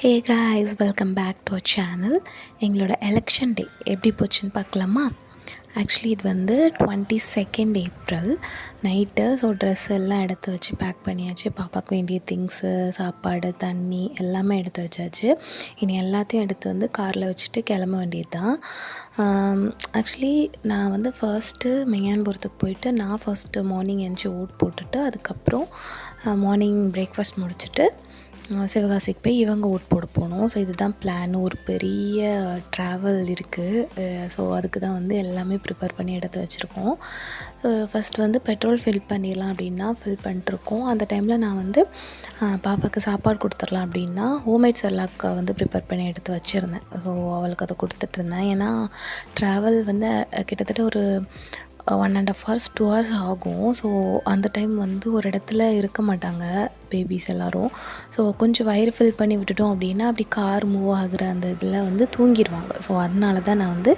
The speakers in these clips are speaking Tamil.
Hey guys, welcome back to our channel. எங்களோட எலெக்ஷன் டே எப்படி போச்சுன்னு பார்க்கலாமா? ஆக்சுவலி இது வந்து 22nd April night. So dress எல்லாம் எடுத்து வச்சு பேக் பண்ணியாச்சு. பாப்பாவுக்கு வேண்டிய திங்ஸு, சாப்பாடு, தண்ணி எல்லாமே எடுத்து வச்சாச்சு. இனி எல்லாத்தையும் எடுத்து வந்து காரில் வச்சுட்டு கிளம்ப வேண்டியது தான். ஆக்சுவலி நான் வந்து ஃபர்ஸ்ட்டு மெய்யான்புரத்துக்கு போயிட்டு நான் ஃபர்ஸ்ட்டு மார்னிங் எழுந்துச்சி ஓட் போட்டுட்டு அதுக்கப்புறம் மார்னிங் பிரேக்ஃபாஸ்ட் முடிச்சுட்டு சிவகாசிக்கு போய் இவங்க ஓட் போட போனோம். ஸோ இதுதான் பிளான். ஒரு பெரிய ட்ராவல் இருக்குது. ஸோ அதுக்கு தான் வந்து எல்லாமே ப்ரிப்பேர் பண்ணி எடுத்து வச்சுருக்கோம். ஃபஸ்ட் வந்து பெட்ரோல் ஃபில் பண்ணிடலாம் அப்படின்னா ஃபில் பண்ணிட்டுருக்கோம். அந்த டைமில் நான் வந்து பாப்பாவுக்கு சாப்பாடு கொடுத்துடலாம் அப்படின்னா ஹோம்மேட் செர்லாக் வந்து ப்ரிப்பேர் பண்ணி எடுத்து வச்சுருந்தேன். ஸோ அவளுக்கு அதை கொடுத்துட்ருந்தேன். ஏன்னா ட்ராவல் வந்து கிட்டத்தட்ட ஒரு 1.5 hours 2 hours ஆகும். ஸோ அந்த டைம் வந்து ஒரு இடத்துல இருக்க மாட்டாங்க பேபிஸ் எல்லோரும். ஸோ கொஞ்சம் வயிறு ஃபில் பண்ணி விட்டுட்டோம் அப்படின்னா அப்படி கார் மூவ் ஆகுற அந்த இதில் வந்து தூங்கிடுவாங்க. ஸோ அதனால தான் நான் வந்து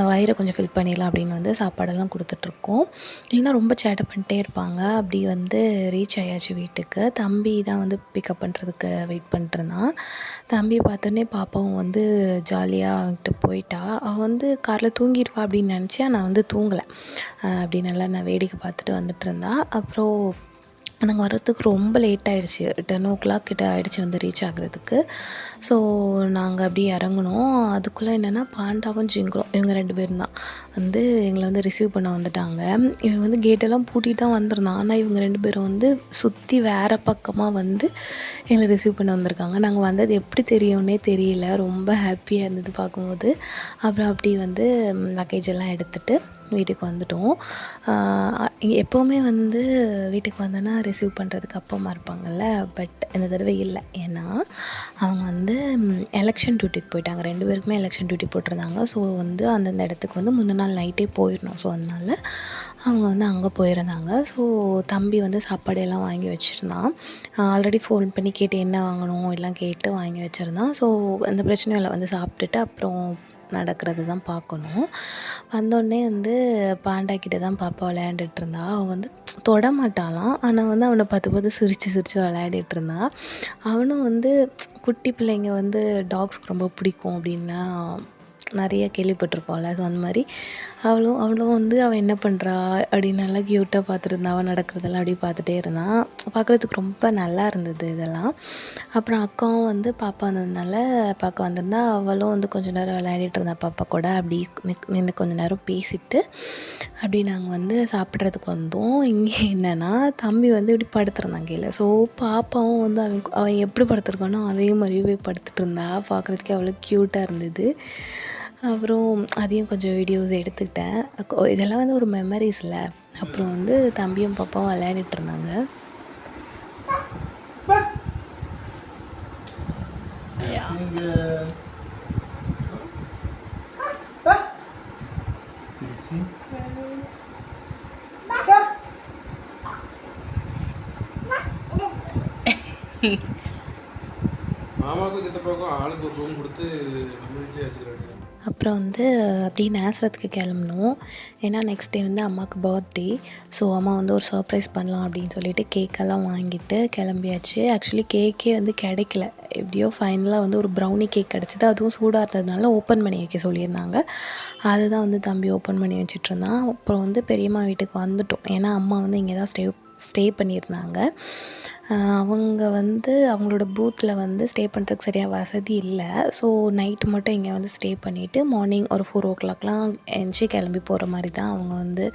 வயிறை கொஞ்சம் ஃபில் பண்ணிடலாம் அப்படின்னு வந்து சாப்பாடெல்லாம் கொடுத்துட்ருக்கோம். இல்லைன்னா ரொம்ப சேட்டை பண்ணிட்டே இருப்பாங்க. அப்படி வந்து ரீச் ஆயாச்சு வீட்டுக்கு. தம்பி தான் வந்து பிக்கப் பண்ணுறதுக்கு வெயிட் பண்ணிட்டுருந்தான். தம்பியை பார்த்தோன்னே பாப்பாவும் வந்து ஜாலியாக அவன்கிட்ட போயிட்டா. அவள் வந்து காரில் தூங்கிடுவா அப்படின்னு நினச்சேன். நான் வந்து தூங்கலை. அப்படி நல்லா நான் வேடிக்கை பார்த்துட்டு வந்துட்டுருந்தா. அப்புறம் நாங்கள் வர்றதுக்கு ரொம்ப லேட் ஆகிடுச்சி. 10 o'clock கிட்ட ஆகிடுச்சி வந்து ரீச் ஆகிறதுக்கு. ஸோ நாங்கள் அப்படியே இறங்குனோம். அதுக்குள்ளே என்னென்னா பாண்டாவும் ஜிங்கரும் இவங்க 2 பேரும் தான் வந்து எங்களை வந்து ரிசீவ் பண்ண வந்துட்டாங்க. இவன் வந்து கேட்டெல்லாம் பூட்டிட்டு தான் வந்திருந்தான். ஆனால் இவங்க 2 பேரும் வந்து சுற்றி வேறு பக்கமாக வந்து எங்களை ரிசீவ் பண்ண வந்திருக்காங்க. நாங்கள் வந்தது எப்படி தெரியும்னே தெரியல. ரொம்ப ஹாப்பியாக இருந்தது பார்க்கும்போது. அப்புறம் அப்படி வந்து லக்கேஜ் எல்லாம் எடுத்துகிட்டு வீட்டுக்கு வந்துட்டோம். எப்போவுமே வந்து வீட்டுக்கு வந்தோன்னா ரிசீவ் பண்ணுறதுக்கு அப்பா அம்மா இருப்பாங்கள்ல. பட் இந்த தடவை இல்லை. ஏன்னா அவங்க வந்து எலெக்ஷன் டியூட்டிக்கு போயிட்டாங்க. 2 பேருக்குமே எலெக்ஷன் டியூட்டி போட்டிருந்தாங்க. ஸோ வந்து அந்தந்த இடத்துக்கு வந்து முந்தின நாள் நைட்டே போயிடணும். ஸோ அதனால் அவங்க வந்து அங்கே போயிருந்தாங்க. ஸோ தம்பி வந்து சாப்பாடு எல்லாம் வாங்கி வச்சுருந்தான். ஆல்ரெடி ஃபோன் பண்ணி கேட்டு என்ன வாங்கணும் எல்லாம் கேட்டு வாங்கி வச்சுருந்தான். ஸோ அந்த பிரச்சனையும் இல்லை. வந்து சாப்பிட்டுட்டு அப்புறம் நடக்கிறது தான் பார்க்கணும். வந்தோடனே வந்து பாண்டாக்கிட்ட தான் பாப்பா விளையாண்டுட்ருந்தா. அவன் வந்து தொடமாட்டாளாம். ஆனால் வந்து அவனை பார்த்து பார்த்து சிரித்து சிரித்து விளையாடிட்டுருந்தா. அவனும் வந்து குட்டி பிள்ளைங்க வந்து டாக்ஸ்க்கு ரொம்ப பிடிக்கும் அப்படின்னா நிறைய கேள்விப்பட்டிருப்போம்ல. ஸோ அந்த மாதிரி அவளும் வந்து அவள் என்ன பண்ணுறா அப்படின்னு நல்லா க்யூட்டாக பார்த்துருந்தா. அவள் நடக்கிறதெல்லாம் அப்படியே பார்த்துட்டே இருந்தான். பார்க்குறதுக்கு ரொம்ப நல்லா இருந்தது இதெல்லாம். அப்புறம் அக்காவும் வந்து பாப்பா வந்ததுனால பார்க்க வந்திருந்தா. அவளும் வந்து கொஞ்சம் நேரம் விளையாடிட்டு இருந்தா பாப்பா கூட. அப்படி நின்று கொஞ்சம் நேரம் பேசிட்டு அப்படி நாங்கள் வந்து சாப்பிட்றதுக்கு வந்தோம். இங்கே என்னென்னா தம்பி வந்து இப்படி படுத்துருந்தான் கீழே. ஸோ பாப்பாவும் வந்து அவன் எப்படி படுத்துருக்கானோ அதே மாதிரியே போய் படுத்துட்டு இருந்தா. பார்க்குறதுக்கே அவ்வளோ க்யூட்டாக இருந்தது. அப்புறம் அதையும் கொஞ்சம் வீடியோஸ் எடுத்துக்கிட்டேன். இதெல்லாம் வந்து ஒரு மெமரிஸில். அப்புறம் வந்து தம்பியும் பாப்பாவும் விளையாடிட்டு இருந்தாங்க. மாமாவுக்கும் சித்தப்பாவுக்கும் ஆளுக்கு ஒரு ரூம் கொடுத்து நம்ம வீட்லேயே வச்சுக்கிறாங்க. அப்புறம் வந்து அப்படியே நேசரத்துக்கு கிளம்புனோம். ஏன்னா நெக்ஸ்ட் டே வந்து அம்மாவுக்கு பர்த்டே. ஸோ அம்மா வந்து ஒரு சர்ப்ரைஸ் பண்ணலாம் அப்படின்னு சொல்லிட்டு கேக்கெல்லாம் வாங்கிட்டு கிளம்பியாச்சு. ஆக்சுவலி கேக்கே வந்து கிடைக்கல. எப்படியோ ஃபைனலாக வந்து ஒரு ப்ரௌனி கேக் கிடச்சிது. அதுவும் சூடாக இருந்ததுனால ஓப்பன் பண்ணி வைக்க சொல்லியிருந்தாங்க. அதுதான் வந்து தம்பி ஓப்பன் பண்ணி வச்சிட்ருந்தான். அப்புறம் வந்து பெரியம்மா வீட்டுக்கு வந்துட்டோம். ஏன்னா அம்மா வந்து இங்கே தான் ஸ்டே பண்ணியிருந்தாங்க. அவங்க வந்து அவங்களோட பூத்தில் வந்து ஸ்டே பண்ணுறதுக்கு சரியாக வசதி இல்லை. ஸோ நைட்டு மட்டும் இங்கே வந்து ஸ்டே பண்ணிவிட்டு மார்னிங் ஒரு 4 o'clockலாம் எந்திச்சி கிளம்பி போகிற மாதிரி தான் அவங்க வந்து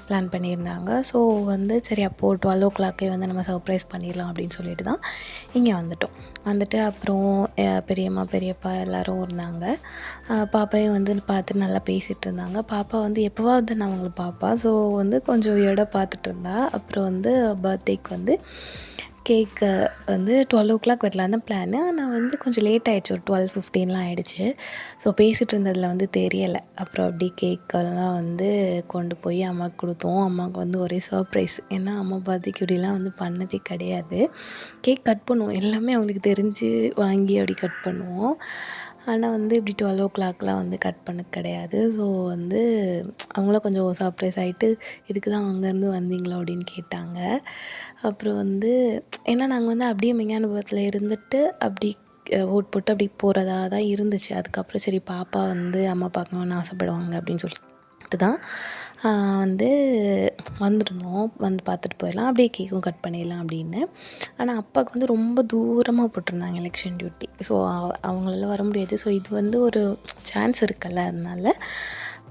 பிளான் பண்ணியிருந்தாங்க. ஸோ வந்து சரி அப்போது 12 o'clockே வந்து நம்ம சர்ப்ரைஸ் பண்ணிடலாம் அப்படின்னு சொல்லிட்டு தான் இங்கே வந்துட்டு அப்புறம் பெரியம்மா பெரியப்பா எல்லோரும் இருந்தாங்க. பாப்பாவையும் வந்து பார்த்து நல்லா பேசிகிட்டு இருந்தாங்க. பாப்பா வந்து எப்போவாவது நான் அவங்களை பாப்பா. ஸோ வந்து கொஞ்சம் வியர்டாக பார்த்துட்டு இருந்தா. அப்புறம் வந்து பர்த்டேக்கு வந்து கேக்கு வந்து 12 o'clock வெட்டலாம் தான் பிளானு. ஆனால் வந்து கொஞ்சம் லேட் ஆகிடுச்சு. ஒரு 12:15 ஆகிடுச்சு. ஸோ பேசிகிட்டு இருந்ததில் வந்து தெரியலை. அப்புறம் அப்படி கேக்கெல்லாம் வந்து கொண்டு போய் அம்மாவுக்கு கொடுத்தோம். அம்மாவுக்கு வந்து ஒரே சர்ப்ரைஸ். ஏன்னா அம்மா பர்த்டேக்கு இப்படிலாம் வந்து பண்ணதே கிடையாது. கேக் கட் பண்ணுவோம். எல்லாமே அவங்களுக்கு தெரிஞ்சு வாங்கி அப்படி கட் பண்ணுவோம். ஆனால் வந்து இப்படி 12 o'clockலாம் வந்து கட் பண்ணது கிடையாது. ஸோ வந்து அவங்களும் கொஞ்சம் சர்ப்ரைஸ் ஆகிட்டு இதுக்கு தான் அங்கேருந்து வந்தீங்களா அப்படின்னு கேட்டாங்க. அப்புறம் வந்து ஏன்னா நாங்கள் வந்து அப்படியே மெய்ஞானபுரத்தில் இருந்துட்டு அப்படி ஓட் போட்டு அப்படி போகிறதா தான் இருந்துச்சு. அதுக்கப்புறம் சரி பாப்பா வந்து அம்மா பார்க்கணுன்னு ஆசைப்படுவாங்க அப்படின்னு சொல்லிட்டு தான் வந்து வந்திருந்தோம். வந்து பார்த்துட்டு போயிடலாம், அப்படியே கேக்கும் கட் பண்ணிடலாம் அப்படின்னு. ஆனால் அப்பாவுக்கு வந்து ரொம்ப தூரமாக போட்டிருந்தாங்க எலெக்ஷன் டியூட்டி. ஸோ அவங்களால வர முடியாது. ஸோ இது வந்து ஒரு சான்ஸ் இருக்குல்ல, அதனால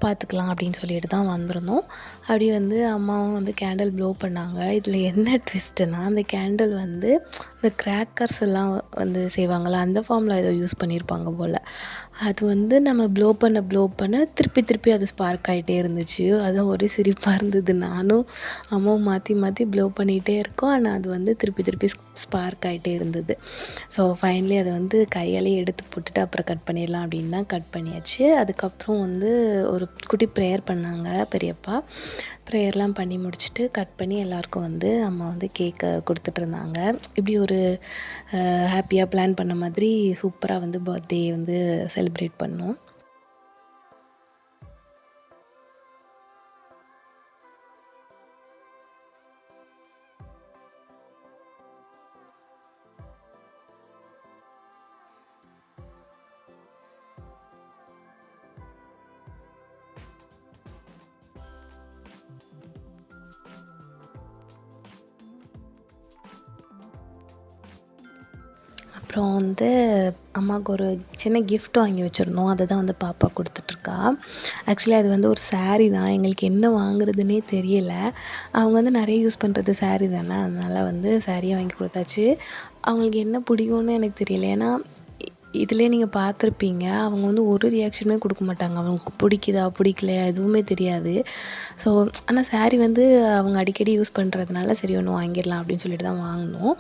பார்த்துக்கலாம் அப்படின்னு சொல்லிட்டு தான் வந்திருந்தோம். அப்படி வந்து அம்மாவும் வந்து கேண்டில் ப்ளோ பண்ணாங்க. இதில் என்ன ட்விஸ்ட்டுன்னா, அந்த கேண்டில் வந்து இந்த கிராக்கர்ஸ் எல்லாம் வந்து செய்வாங்கள்ல, அந்த ஃபார்மில் ஏதோ யூஸ் பண்ணியிருப்பாங்க போல். அது வந்து நம்ம ப்ளோ பண்ண திருப்பி அது ஸ்பார்க் ஆகிட்டே இருந்துச்சு. அதுவும் ஒரே சிரிப்பாக இருந்தது. நானும் அம்மாவும் மாற்றி ப்ளோ பண்ணிகிட்டே இருக்கோம். ஆனால் அது வந்து திருப்பி ஸ்பார்க் ஆகிட்டே இருந்தது. ஸோ ஃபைனலி அதை வந்து கையாலே எடுத்து போட்டுட்டு அப்புறம் கட் பண்ணிடலாம் அப்படின்னு தான் கட் பண்ணியாச்சு. அதுக்கப்புறம் வந்து ஒரு குட்டி ப்ரேயர் பண்ணாங்க பெரியப்பா. ப்ரேயர்லாம் பண்ணி முடிச்சுட்டு கட் பண்ணி எல்லாருக்கும் வந்து அம்மா வந்து கேக்கை கொடுத்துட்ருந்தாங்க. இப்படி ஒரு ஹாப்பியாக பிளான் பண்ண மாதிரி சூப்பராக வந்து பர்த்டே வந்து செலிப்ரேட் பண்ணோம். அப்புறம் வந்து அம்மாவுக்கு ஒரு சின்ன கிஃப்ட் வாங்கி வச்சுருந்தோம். அதை தான் வந்து பாப்பா கொடுத்துட்ருக்கா. ஆக்சுவலி அது வந்து ஒரு சாரீ தான். எங்களுக்கு என்ன வாங்குறதுன்னே தெரியலை. அவங்க வந்து நிறைய யூஸ் பண்ணுறது சாரீ தானே, அதனால் வந்து சாரியை வாங்கி கொடுத்தாச்சு. அவங்களுக்கு என்ன பிடிக்கும்னு எனக்கு தெரியல. ஏன்னா இதிலே நீங்கள் பார்த்துருப்பீங்க, அவங்க வந்து ஒரு ரியாக்ஷனுமே கொடுக்க மாட்டாங்க. அவங்களுக்கு பிடிக்குதா பிடிக்கலையா எதுவுமே தெரியாது. ஸோ ஆனால் சாரீ வந்து அவங்க அடிக்கடி யூஸ் பண்ணுறதுனால சரி ஒன்று வாங்கிடலாம் அப்படின்னு சொல்லிட்டு தான் வாங்கினோம்.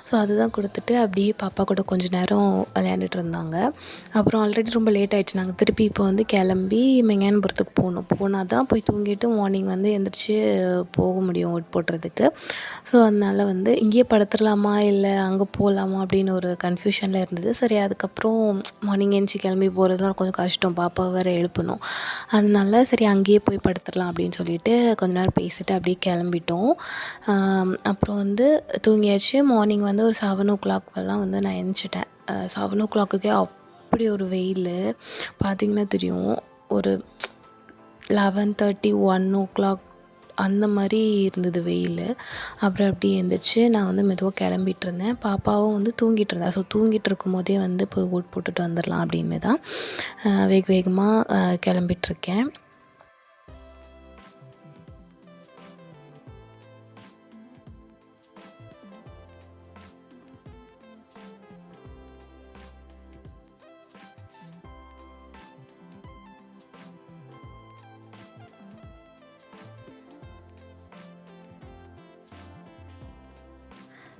ஸோ அதுதான் கொடுத்துட்டு அப்படியே பாப்பா கூட கொஞ்சம் நேரம் விளையாண்டுட்டு இருந்தாங்க. அப்புறம் ஆல்ரெடி ரொம்ப லேட் ஆகிடுச்சு. நாங்கள் திருப்பி இப்போ வந்து கிளம்பி மெங்கான்புரத்துக்கு போனால் தான் போய் தூங்கிட்டு மார்னிங் வந்து எந்திரிச்சு போக முடியும் ஓட் போடுறதுக்கு. ஸோ அதனால் வந்து இங்கேயே படுத்துடலாமா இல்லை அங்கே போகலாமா அப்படின்னு ஒரு கன்ஃபியூஷனில் இருந்தது. சரி அதுக்கப்புறம் மார்னிங் எழுந்திச்சி கிளம்பி போகிறதுலாம் கொஞ்சம் கஷ்டம், பாப்பாவை வேறு எழுப்பணும். அதனால சரி அங்கேயே போய் படுத்துடலாம் அப்படின்னு சொல்லிட்டு கொஞ்ச நேரம் பேசிட்டு அப்படியே கிளம்பிட்டோம். அப்புறம் வந்து தூங்கியாச்சு. மார்னிங் வந்து ஒரு 7:00 வந்து நான் எழுந்திரிச்சிட்டேன். 7:00க்கே அப்படி ஒரு வெயில் பார்த்திங்கன்னா தெரியும். ஒரு 11:30 1:00 அந்த மாதிரி இருந்தது வெயில். அப்புறம் அப்படி எழுந்திரிச்சு நான் வந்து மெதுவாக கிளம்பிட்டு இருந்தேன். பாப்பாவும் வந்து தூங்கிட்டு இருந்தா. ஸோ தூங்கிட்டு இருக்கும் போதே வந்து போய் ஓட் போட்டுட்டு வந்துடலாம் அப்படின்னு தான் வேகமாக கிளம்பிட்டுருக்கேன்.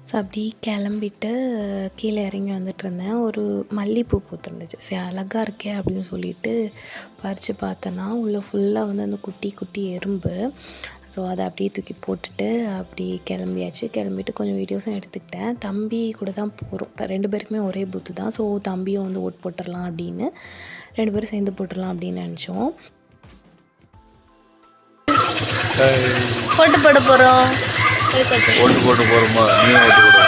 ஸோ அப்படி கிளம்பிட்டு கீழே இறங்கி வந்துட்டுருந்தேன். ஒரு மல்லிகைப்பூ பூத்துருந்துச்சு. சரி அழகாக இருக்கே அப்படின்னு சொல்லிட்டு பறித்து பார்த்தேன்னா உள்ளே ஃபுல்லாக வந்து அந்த குட்டி எறும்பு. ஸோ அதை அப்படியே தூக்கி போட்டுட்டு அப்படி கிளம்பியாச்சு. கிளம்பிட்டு கொஞ்சம் வீடியோஸும் எடுத்துக்கிட்டேன். தம்பி கூட தான் போகிறோம். 2 பேருக்குமே ஒரே பூத்து தான். ஸோ தம்பியும் வந்து ஓட் போட்டுடலாம் அப்படின்னு 2 பேரும் சேர்ந்து போட்டுடலாம் அப்படின்னு நினச்சோம். ஓட்டு போட போகிறோம். ஓட்டு போட்டு போகிறோமா? நீ ஓட்டு போட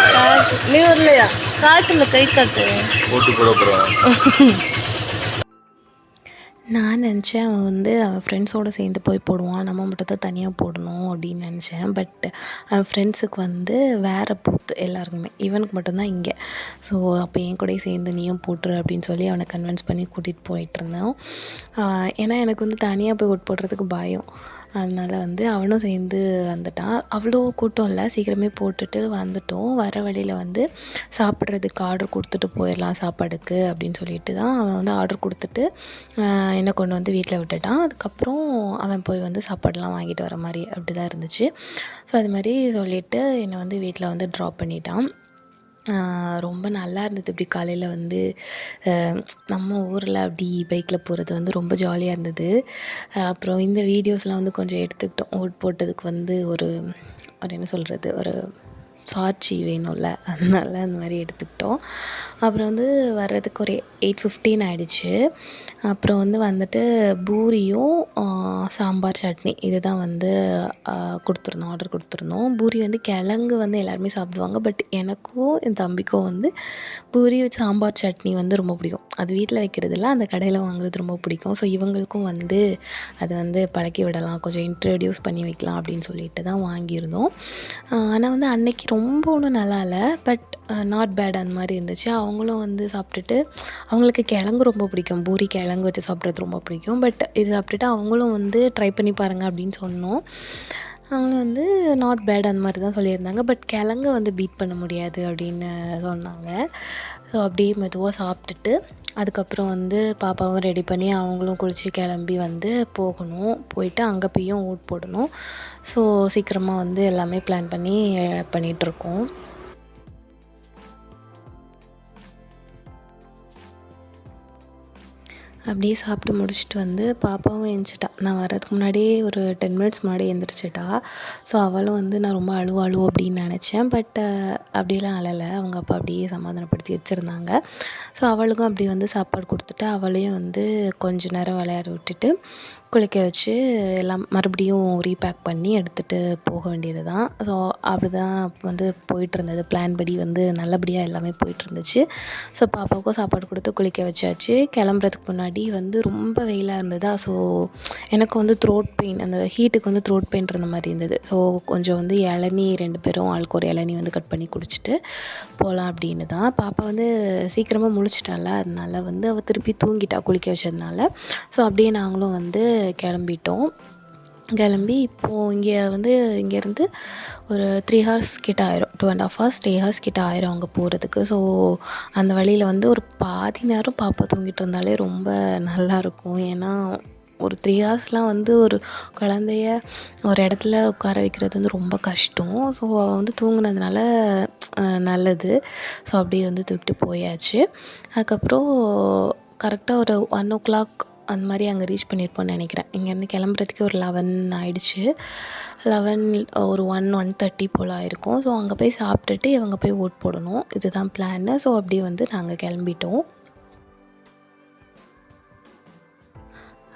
லீவ் இல்லையா? காட்டுல கை காட்டு. ஓட்டு போட போகிறோம். நான் நினச்சேன் அவன் வந்து அவன் ஃப்ரெண்ட்ஸோடு சேர்ந்து போய் போடுவான், நம்ம மட்டும் தான் தனியாக போடணும் அப்படின்னு நினச்சேன். பட் அவன் ஃப்ரெண்ட்ஸுக்கு வந்து வேறு பூத்து எல்லாருக்குமே, இவனுக்கு மட்டும்தான் இங்கே. ஸோ அப்போ என் கூடயே சேர்ந்து நீயும் போட்டுரு அப்படின்னு சொல்லி அவனை கன்வின்ஸ் பண்ணி கூட்டிகிட்டு போயிட்டுருந்தோம். ஏன்னா எனக்கு வந்து தனியாக போய் ஓட்டு போடுறதுக்கு பயம். அதனால் வந்து அவனும் சேர்ந்து வந்துட்டான். அவ்வளோ கூட்டம் இல்லை, சீக்கிரமே போட்டுட்டு வந்துட்டோம். வர வழியில் வந்து சாப்பிட்றதுக்கு ஆர்டர் கொடுத்துட்டு போயிடலாம் சாப்பாடுக்கு அப்படின்னு சொல்லிட்டு தான் அவன் வந்து ஆர்டர் கொடுத்துட்டு என்னை கொண்டு வந்து வீட்டில் விட்டுட்டான். அதுக்கப்புறம் அவன் போய் வந்து சாப்பாடெலாம் வாங்கிட்டு வர மாதிரி அப்படி தான் இருந்துச்சு. ஸோ அது மாதிரி சொல்லிவிட்டு என்னை வந்து வீட்டில் வந்து ட்ராப் பண்ணிட்டான். ரொம்ப நல்லா இருந்தது. இப்படி காலையில் வந்து நம்ம ஊரில் அப்படி பைக்கில் போகிறது வந்து ரொம்ப ஜாலியாக இருந்தது. அப்புறம் இந்த வீடியோஸ்லாம் வந்து கொஞ்சம் எடுத்துக்கிட்டோம். ஓட் போட்டதுக்கு வந்து ஒரு என்ன சொல்கிறது, ஒரு சாட்சி வேணும்ல, அதனால அந்த மாதிரி எடுத்துக்கிட்டோம். அப்புறம் வந்து வர்றதுக்கு ஒரு 8:15 ஆகிடுச்சு. அப்புறம் வந்துட்டு பூரியும் சாம்பார் சட்னி இது தான் கொடுத்துருந்தோம், ஆர்டர் கொடுத்துருந்தோம். பூரி கிழங்கு எல்லாருமே சாப்பிடுவாங்க. பட் எனக்கும் என் தம்பிக்கும் பூரி சாம்பார் சட்னி ரொம்ப பிடிக்கும். அது வீட்டில் வைக்கிறதில்ல, அந்த கடையில் வாங்குறது ரொம்ப பிடிக்கும். ஸோ இவங்களுக்கும் அதை பழக்கி விடலாம், கொஞ்சம் இன்ட்ரடியூஸ் பண்ணி வைக்கலாம் அப்படின்னு சொல்லிட்டு தான் வாங்கியிருந்தோம். ஆனால் அன்னைக்கு ரொம்ப ஒன்றும் நல்லா இல்லை, பட் நாட் பேட் அந்த மாதிரி இருந்துச்சு. அவங்களும் சாப்பிட்டுட்டு அவங்களுக்கு கிழங்கு ரொம்ப பிடிக்கும், பூரி கிழங்கு வச்சு சாப்பிட்றது ரொம்ப பிடிக்கும். பட் இது சாப்பிட்டுட்டு அவங்களும் ட்ரை பண்ணி பாருங்கள் அப்படின்னு சொன்னோம். அவங்களும் நாட் பேட் அந்த மாதிரி தான் சொல்லியிருந்தாங்க. பட் கிழங்கு பீட் பண்ண முடியாது அப்படின்னு சொன்னாங்க. ஸோ அப்படியே மெதுவாக சாப்பிட்டுட்டு அதுக்கப்புறம் பாப்பாவும் ரெடி பண்ணி அவங்களும் குளித்து கிளம்பி போகணும். போயிட்டு அங்கே போயும் ஊட் போடணும். ஸோ சீக்கிரமாக எல்லாமே பிளான் பண்ணி பண்ணிகிட்ருக்கோம். அப்படியே சாப்பிட்டு முடிச்சுட்டு பாப்பாவும் எழுந்திரிச்சிட்டா. நான் வர்றதுக்கு முன்னாடியே ஒரு 10 மினிட்ஸ் முன்னாடி எழுந்திரிச்சிட்டா. ஸோ அவளும் நான் ரொம்ப அழுவாளோ அப்படின்னு நினச்சேன். பட் அப்படிலாம் அழலை. அவங்க அப்பா அப்படியே சமாதானப்படுத்தி வச்சுருந்தாங்க. ஸோ அவளுக்கும் அப்படி சாப்பாடு கொடுத்துட்டு அவளையும் கொஞ்ச நேரம் விளையாட விட்டுட்டு குளிக்க வச்சு எல்லாம் மறுபடியும் ரீபேக் பண்ணி எடுத்துகிட்டு போக வேண்டியது தான். ஸோ அப்படி தான் போயிட்டுருந்தது. பிளான் படி நல்லபடியாக எல்லாமே போயிட்டுருந்துச்சு. ஸோ பாப்பாவுக்கும் சாப்பாடு கொடுத்து குளிக்க வச்சாச்சு. கிளம்புறதுக்கு முன்னாடி ரொம்ப வெயிலாக இருந்ததா. ஸோ எனக்கு த்ரோட் பெயின், அந்த ஹீட்டுக்கு த்ரோட் பெயின் இருந்த மாதிரி இருந்தது. ஸோ கொஞ்சம் இளநீ 2 பேரும் ஆளுக்கு ஒரு இளநீ கட் பண்ணி குடிச்சிட்டு போகலாம் அப்படின்னு தான். பாப்பா சீக்கிரமாக முழிச்சிட்டால, அதனால அவள் திருப்பி தூங்கிட்டா குளிக்க வச்சதுனால. ஸோ அப்படியே நாங்களும் கிளம்பிட்டோம். கிளம்பி இப்போது இங்கேருந்து ஒரு 3 ஹவர்ஸ் கிட்ட ஆயிரும், 2.5 ஹவர்ஸ் 3 ஹவர்ஸ் கிட்ட ஆயிரும் அங்கே போகிறதுக்கு. ஸோ அந்த வழியில் ஒரு பாதி நேரம் பாப்பா தூங்கிட்டு இருந்தாலே ரொம்ப நல்லாயிருக்கும். ஏன்னா ஒரு 3 ஹவர்ஸ்லாம் ஒரு குழந்தைய ஒரு இடத்துல உட்கார வைக்கிறது ரொம்ப கஷ்டம். ஸோ அவள் தூங்குனதுனால நல்லது. ஸோ அப்படியே தூக்கிட்டு போயாச்சு. அதுக்கப்புறம் கரெக்டாக ஒரு 1 o'clock அந்த மாதிரி அங்கே ரீச் பண்ணியிருப்போன்னு நினைக்கிறேன். இங்கேருந்து கிளம்புறதுக்கே ஒரு 11 ஆகிடுச்சு. 11 ஒரு 1:30 போல் ஆயிருக்கும். ஸோ அங்கே போய் சாப்பிட்டுட்டு இவங்க போய் ஓட் போடணும், இதுதான் பிளான்னு. ஸோ அப்படியே நாங்கள் கிளம்பிட்டோம்.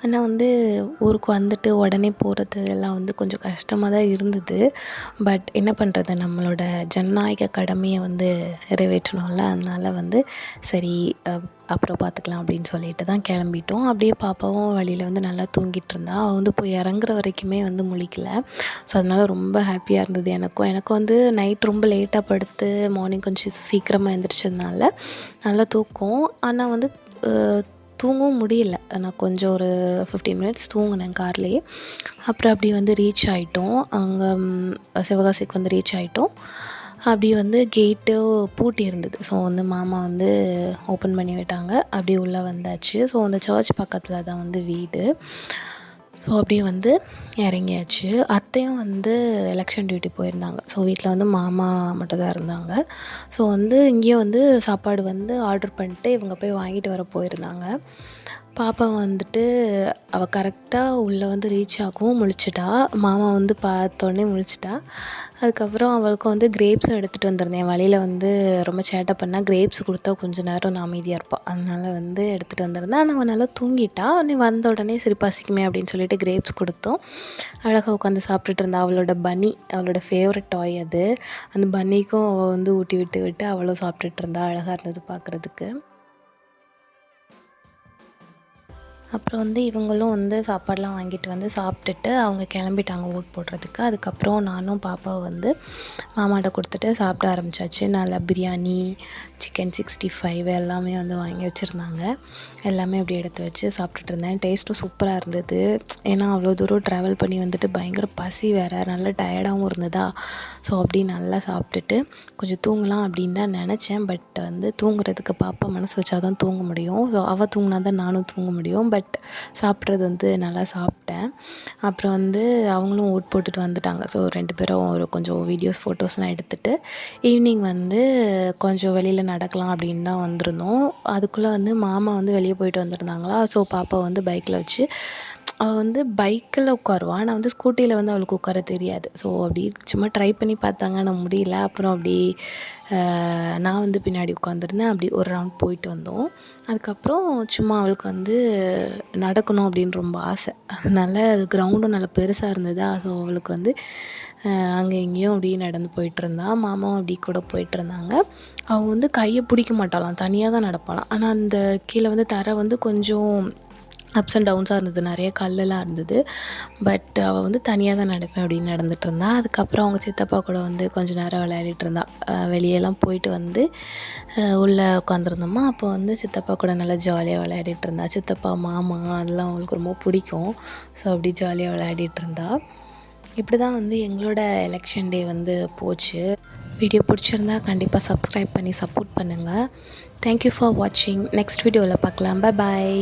ஆனால் ஊருக்கு வந்துட்டு உடனே போகிறது எல்லாம் கொஞ்சம் கஷ்டமாக தான் இருந்தது. பட் என்ன பண்ணுறது, நம்மளோட ஜனநாயக கடமையை நிறைவேற்றணும்ல. அதனால் சரி அப்புறம் பார்த்துக்கலாம் அப்படின்னு சொல்லிட்டு தான் கிளம்பிட்டோம். அப்படியே பாப்பாவும் வழியில் நல்லா தூங்கிட்டு இருந்தா. அவள் போய் இறங்குற வரைக்குமே முழிக்கல. ஸோ அதனால் ரொம்ப ஹாப்பியாக இருந்தது எனக்கும். எனக்கு நைட் ரொம்ப லேட்டாக படுத்து மார்னிங் கொஞ்சம் சீக்கிரமாக எழுந்திரிச்சதுனால நல்லா தூக்கம். ஆனால் தூங்கவும் முடியல. நான் கொஞ்சம் ஒரு 15 மினிட்ஸ் தூங்கினேன் கார்லேயே. அப்புறம் அப்படி ரீச் ஆகிட்டோம். அங்கே சிவகாசிக்கு ரீச் ஆகிட்டோம். அப்படி கேட்டு பூட்டி இருந்தது. ஸோ மாமா ஓப்பன் பண்ணி விட்டாங்க. அப்படியே உள்ளே வந்தாச்சு. ஸோ அந்த சர்ச் பக்கத்தில் தான் வீடு. ஸோ அப்படியே இறங்கியாச்சு. அத்தையும் எலெக்ஷன் டியூட்டி போயிருந்தாங்க. ஸோ வீட்டில் மாமா மட்டும் தான் இருந்தாங்க. ஸோ இங்கேயும் சாப்பாடு ஆர்டர் பண்ணிட்டு இவங்க போய் வாங்கிட்டு வர போயிருந்தாங்க. பாப்பா அவள் கரெக்டாக உள்ளே ரீச் ஆகவும் முழிச்சிட்டா. மாமா பார்த்தோன்னே முழிச்சிட்டா. அதுக்கப்புறம் அவளுக்கு கிரேப்ஸும் எடுத்துகிட்டு வந்திருந்தேன். வழியில் ரொம்ப சேட்டை பண்ணால் கிரேப்ஸ் கொடுத்தா கொஞ்சம் நேரம் நான் அமைதியாக இருப்பாள். அதனால் எடுத்துகிட்டு வந்திருந்தேன். ஆனால் அவள் நல்லா தூங்கிட்டா. நீ வந்த உடனே சரி பசிக்குமே அப்படின்னு சொல்லிட்டு கிரேப்ஸ் கொடுத்தோம். அழகாக உட்காந்து சாப்பிட்டுட்டு இருந்தா. அவளோட பன்னி, அவளோட ஃபேவரட் டாய் அது. அந்த பன்னிக்கும் அவள் ஊட்டி விட்டு அவளும் சாப்பிட்டுட்டு இருந்தா. அழகாக இருந்தது பார்க்குறதுக்கு. அப்புறம் இவங்களும் சாப்பாடெலாம் வாங்கிட்டு சாப்பிட்டுட்டு அவங்க கிளம்பிட்டாங்க ஓட் போடுறதுக்கு. அதுக்கப்புறம் நானும் பாப்பாவை மாமாட்ட கொடுத்துட்டு சாப்பிட ஆரம்பித்தாச்சு. நல்லா பிரியாணி, சிக்கன் 65 எல்லாமே வாங்கி வச்சுருந்தாங்க. எல்லாமே அப்படி எடுத்து வச்சு சாப்பிட்டுட்டு இருந்தேன். டேஸ்ட்டும் சூப்பராக இருந்தது. ஏன்னா அவ்வளோ தூரம் ட்ராவல் பண்ணி பயங்கர பசி வேறு, நல்லா டயர்டாகவும் இருந்ததா. ஸோ அப்படி நல்லா சாப்பிட்டுட்டு கொஞ்சம் தூங்கலாம் அப்படின்னு தான் நினச்சேன். பட் தூங்குறதுக்கு பாப்பா மனசு வச்சா தான் தூங்க முடியும். ஸோ அவள் தூங்கினா தான் நானும் தூங்க முடியும். பட் சாப்பிட்றது நல்லா சாப்பிட்டேன். அப்புறம் அவங்களும் ஓட் போட்டுட்டு வந்துட்டாங்க. ஸோ 2 பேரும் ஒரு கொஞ்சம் வீடியோஸ் ஃபோட்டோஸ்லாம் எடுத்துகிட்டு ஈவினிங் கொஞ்சம் வெளியில் நடக்கலாம் அப்படின்னு தான் வந்திருந்தோம். அதுக்குள்ளே மாமா வெளியே போயிட்டு வந்திருந்தாங்களா. ஸோ பாப்பா பைக்கில் வச்சு அவள் வந்து பைக்கில் உட்காருவா. ஆனால் வந்து ஸ்கூட்டியில் வந்து அவளுக்கு உட்கார தெரியாது. ஸோ அப்படி சும்மா ட்ரை பண்ணி பார்த்தாங்க, ஆனால் முடியல. அப்புறம் அப்படி நான் வந்து பின்னாடி உட்காந்துருந்தேன். அப்படி ஒரு ரவுண்ட் போயிட்டு வந்தோம். அதுக்கப்புறம் சும்மா அவளுக்கு வந்து நடக்கணும் அப்படின்னு ரொம்ப ஆசை. அதனால கிரவுண்டும் நல்லா பெருசாக இருந்ததா, ஸோ அவளுக்கு வந்து அங்கே எங்கேயும் அப்படியே நடந்து போயிட்டுருந்தா. மாமாவும் அப்படி கூட போயிட்டுருந்தாங்க. அவள் வந்து கையை பிடிக்க மாட்டாளாம், தனியாக தான் நடப்பாளாம். ஆனால் அந்த கீழே வந்து தரை வந்து கொஞ்சம் அப்ஸ் அண்ட் டவுன்ஸாக இருந்தது, நிறைய கல்லெல்லாம் இருந்தது. பட் அவள் வந்து தனியாக தான் நடப்பேன் அப்படின்னு நடந்துகிட்டு இருந்தா. அதுக்கப்புறம் அவங்க சித்தப்பா கூட வந்து கொஞ்சம் நேரம் விளையாடிட்டு இருந்தா. வெளியெல்லாம் போயிட்டு வந்து உள்ளே உட்காந்துருந்தோமா, அப்போ வந்து சித்தப்பா கூட நல்லா ஜாலியாக விளையாடிட்டு இருந்தா. சித்தப்பா மாமா அதெல்லாம் அவங்களுக்கு ரொம்ப பிடிக்கும். ஸோ அப்படி ஜாலியாக விளையாடிட்டு இருந்தா. இப்படி தான் வந்து எங்களோட எலெக்ஷன் டே வந்து போச்சு. வீடியோ பிடிச்சிருந்தா கண்டிப்பாக சப்ஸ்கிரைப் பண்ணி சப்போர்ட் பண்ணுங்கள். தேங்க்யூ ஃபார் வாட்சிங். நெக்ஸ்ட் வீடியோவில் பார்க்கலாம். Bye bye.